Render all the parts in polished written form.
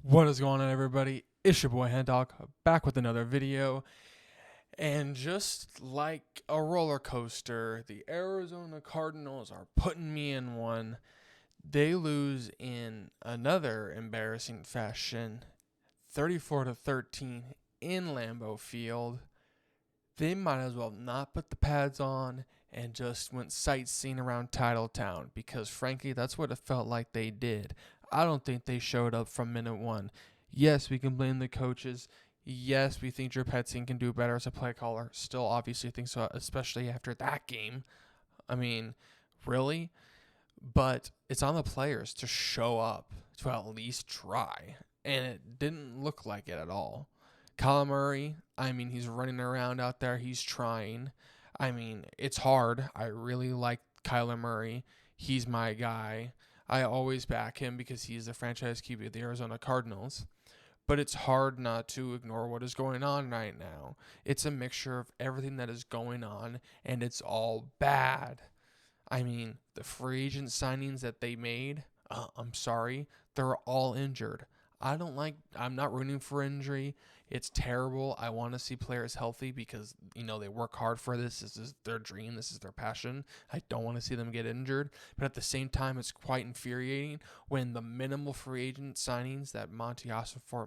What is going on, everybody? It's your boy Hendog back with another video. And just like a roller coaster, the Arizona Cardinals are putting me in one. They lose in another embarrassing fashion, 34-13 in Lambeau Field. They might as well not put the pads on and just went sightseeing around Titletown, because frankly, that's what it felt like they did. I don't think they showed up from minute one. Yes, we can blame the coaches. Yes, we think depressing can do better as a play caller. Still obviously think so, especially after that game. I mean, really? But it's on the players to show up, to at least try. And it didn't look like it at all. Kyler Murray, I mean, he's running around out there. He's trying. I mean, it's hard. I really like Kyler Murray. He's my guy. I always back him because he's the franchise QB of the Arizona Cardinals. But it's hard not to ignore what is going on right now. It's a mixture of everything that is going on, and it's all bad. I mean, the free agent signings that they made, I'm sorry, they're all injured. I'm not rooting for injury. It's terrible. I want to see players healthy because, they work hard for this. This is their dream. This is their passion. I don't want to see them get injured. But at the same time, it's quite infuriating when the minimal free agent signings that MONTI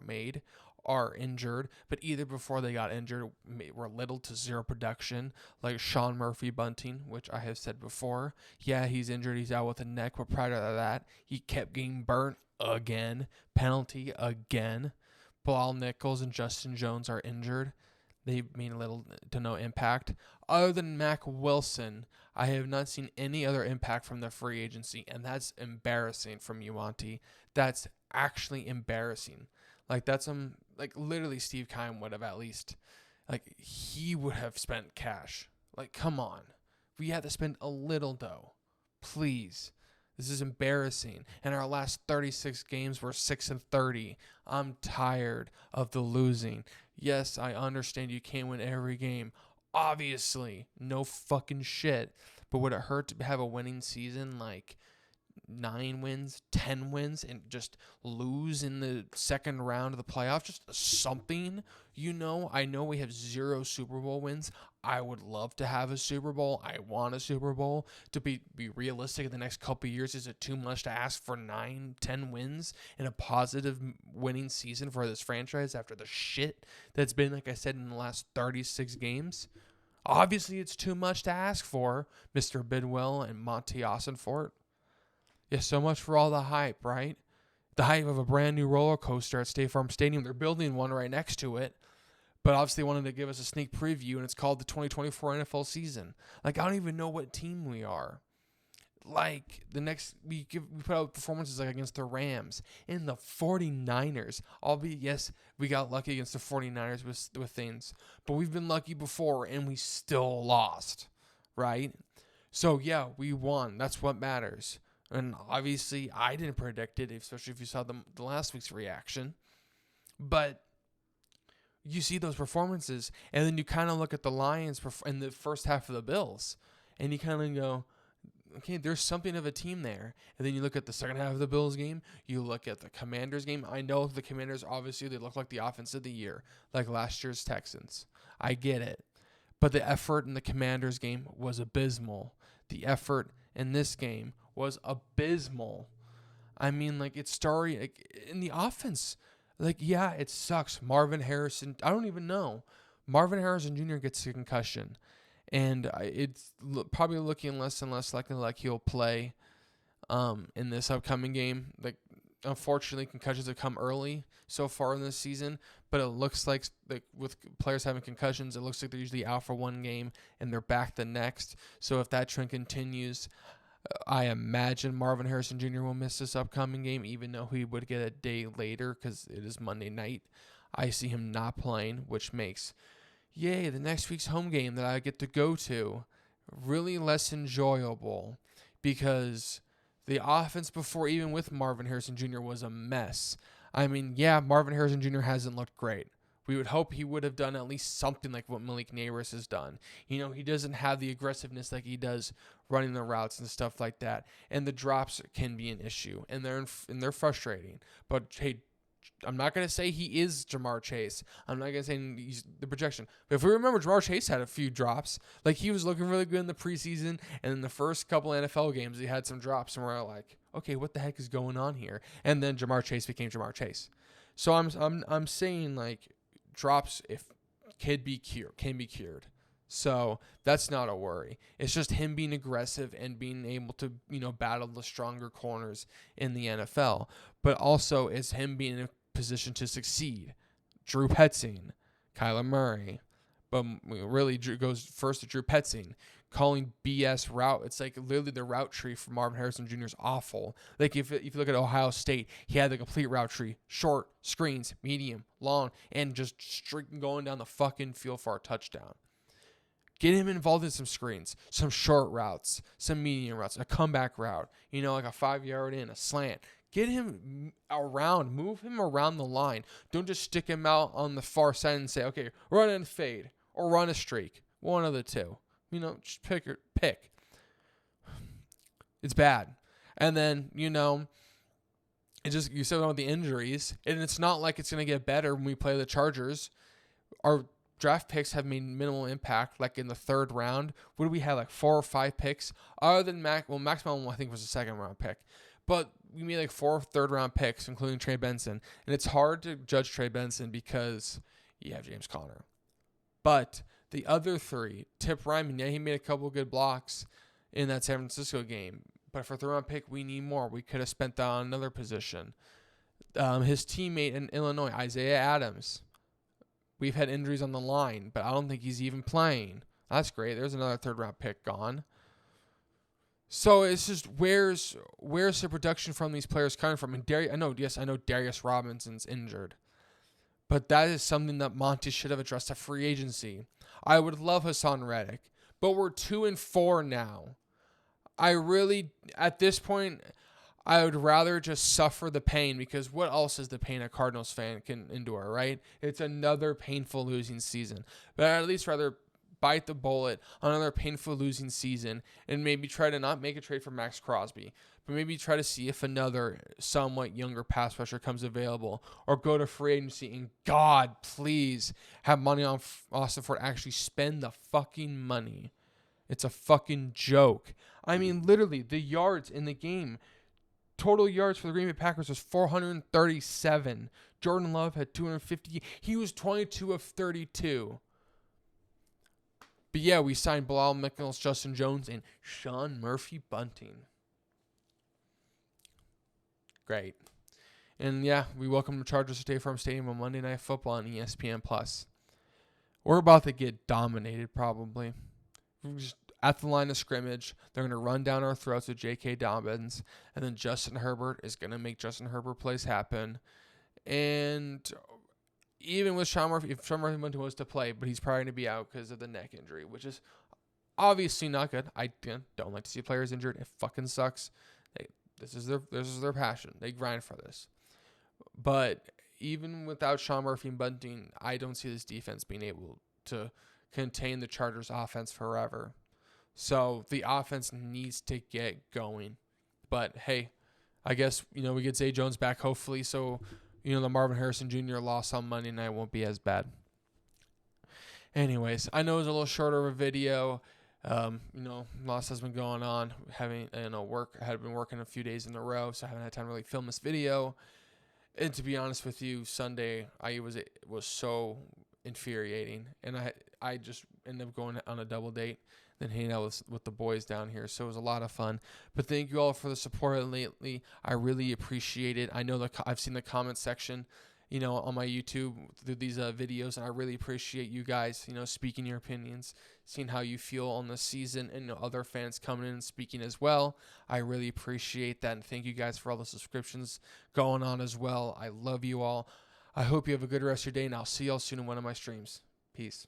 made are injured, but either before they got injured were little to zero production, like Sean Murphy Bunting, which I have said before. Yeah, he's injured. He's out with a neck, but prior to that, he kept getting burnt again. Penalty again. Bilal Nichols and Justin Jones are injured. They made little to no impact. Other than Mac Wilson, I have not seen any other impact from the free agency, and that's embarrassing from you, Monty. That's actually embarrassing. Literally Steve Keim would have at least, he would have spent cash. Come on. We had to spend a little dough. Please. This is embarrassing. And our last 36 games were 6-30. I'm tired of the losing. Yes, I understand you can't win every game. Obviously. No fucking shit. But would it hurt to have a winning season 9 wins, 10 wins, and just lose in the second round of the playoffs? Just something, I know we have 0 Super Bowl wins. I would love to have a Super Bowl. I want a Super Bowl. To be realistic, in the next couple of years, is it too much to ask for 9, 10 wins in a positive winning season for this franchise after the shit that's been, like I said, in the last 36 games? Obviously, it's too much to ask for, Mr. Bidwell and Monty Fort. Yeah, so much for all the hype, right? The hype of a brand new roller coaster at State Farm Stadium. They're building one right next to it, but obviously wanted to give us a sneak preview, and it's called the 2024 NFL season. I don't even know what team we are. We put out performances against the Rams and the 49ers. Albeit, yes, we got lucky against the 49ers with things, but we've been lucky before, and we still lost, right? So, yeah, we won. That's what matters. And obviously, I didn't predict it, especially if you saw the last week's reaction. But you see those performances, and then you kind of look at the Lions in the first half of the Bills, and you kind of go, okay, there's something of a team there. And then you look at the second half of the Bills game, you look at the Commanders game. I know the Commanders, obviously, they look like the offense of the year, like last year's Texans. I get it. But the effort in the Commanders game was abysmal. The effort in this game was abysmal. I mean, it started in the offense. Yeah, it sucks. Marvin Harrison, I don't even know. Marvin Harrison Jr. gets a concussion, and it's probably looking less and less likely he'll play in this upcoming game. Unfortunately, concussions have come early so far in this season, but it looks like with players having concussions, it looks like they're usually out for one game and they're back the next. So if that trend continues, I imagine Marvin Harrison Jr. will miss this upcoming game, even though he would get a day later because it is Monday night. I see him not playing, which makes, the next week's home game that I get to go to really less enjoyable, because the offense before, even with Marvin Harrison Jr., was a mess. I mean, Marvin Harrison Jr. hasn't looked great. We would hope he would have done at least something like what Malik Neighbors has done. He doesn't have the aggressiveness like he does running the routes and stuff like that. And the drops can be an issue, and they're frustrating. But hey, I'm not going to say he is Jamar Chase. I'm not going to say he's the projection. But if we remember, Jamar Chase had a few drops. Like, he was looking really good in the preseason, and in the first couple NFL games, he had some drops, and we're like, okay, what the heck is going on here? And then Jamar Chase became Jamar Chase. So I'm saying, like, drops can be cured. So that's not a worry. It's just him being aggressive and being able to, battle the stronger corners in the NFL. But also it's him being in a position to succeed. Drew Petzing, Kyler Murray. But really goes first to Drew Petzing. Calling BS route. It's like literally the route tree for Marvin Harrison Jr. is awful. Like if you look at Ohio State, he had the complete route tree. Short, screens, medium, long, and just straight going down the fucking field for a touchdown. Get him involved in some screens, some short routes, some medium routes, a comeback route, like a 5-yard in, a slant. Get him around, move him around the line. Don't just stick him out on the far side and say, okay, run and fade or run a streak. One of the two. Just pick. It's bad. And then, it just, you said about the injuries, and it's not like it's going to get better when we play the Chargers. Our draft picks have made minimal impact, like in the third round. What do we have, like 4 or 5 picks? Other than maximum, I think, was a second-round pick. But we made like 4 third-round picks, including Trey Benson. And it's hard to judge Trey Benson because you have James Conner. But the other 3, Tip Ryman, yeah, he made a couple of good blocks in that San Francisco game. But for a third-round pick, we need more. We could have spent that on another position. His teammate in Illinois, Isaiah Adams. We've had injuries on the line, but I don't think he's even playing. That's great. There's another third-round pick gone. So it's just where's the production from these players coming from? And I know Darius Robinson's injured, but that is something that Monty should have addressed at free agency. I would love Hassan Reddick, but we're 2-4 now. At this point, I would rather just suffer the pain, because what else is the pain a Cardinals fan can endure, right? It's another painful losing season. But I'd at least rather bite the bullet on another painful losing season and maybe try to not make a trade for Max Crosby, but maybe try to see if another somewhat younger pass rusher comes available, or go to free agency and, God, please have money on Austin Ford. Actually spend the fucking money. It's a fucking joke. I mean, literally, the yards in the game, total yards for the Green Bay Packers was 437. Jordan Love had 250. He was 22 of 32. But yeah, we signed Bilal Nichols, Justin Jones, and Sean Murphy-Bunting. Great. And yeah, we welcome the Chargers to State Farm Stadium on Monday Night Football on ESPN+. We're about to get dominated, probably. We're just at the line of scrimmage. They're going to run down our throats with J.K. Dobbins, and then Justin Herbert is going to make Justin Herbert plays happen. And even with Sean Murphy, if Sean Murphy was to play, but he's probably going to be out because of the neck injury, which is obviously not good. I don't like to see players injured. It fucking sucks. This is their passion. They grind for this. But even without Sean Murphy and Bunting, I don't see this defense being able to contain the Chargers' offense forever. So the offense needs to get going. But hey, I guess we get Zay Jones back hopefully, so the Marvin Harrison Jr. loss on Monday night won't be as bad. Anyways, I know it was a little shorter of a video. Loss has been going on. Having work, I had been working a few days in a row, so I haven't had time to really film this video. And to be honest with you, Sunday it was so infuriating, and I just ended up going on a double date, then hanging out with the boys down here. So it was a lot of fun. But thank you all for the support lately. I really appreciate it. I know I've seen the comment section, on my YouTube through these videos, and I really appreciate you guys, speaking your opinions, seeing how you feel on the season, and other fans coming in and speaking as well. I really appreciate that, and thank you guys for all the subscriptions going on as well. I love you all. I hope you have a good rest of your day, and I'll see y'all soon in one of my streams. Peace.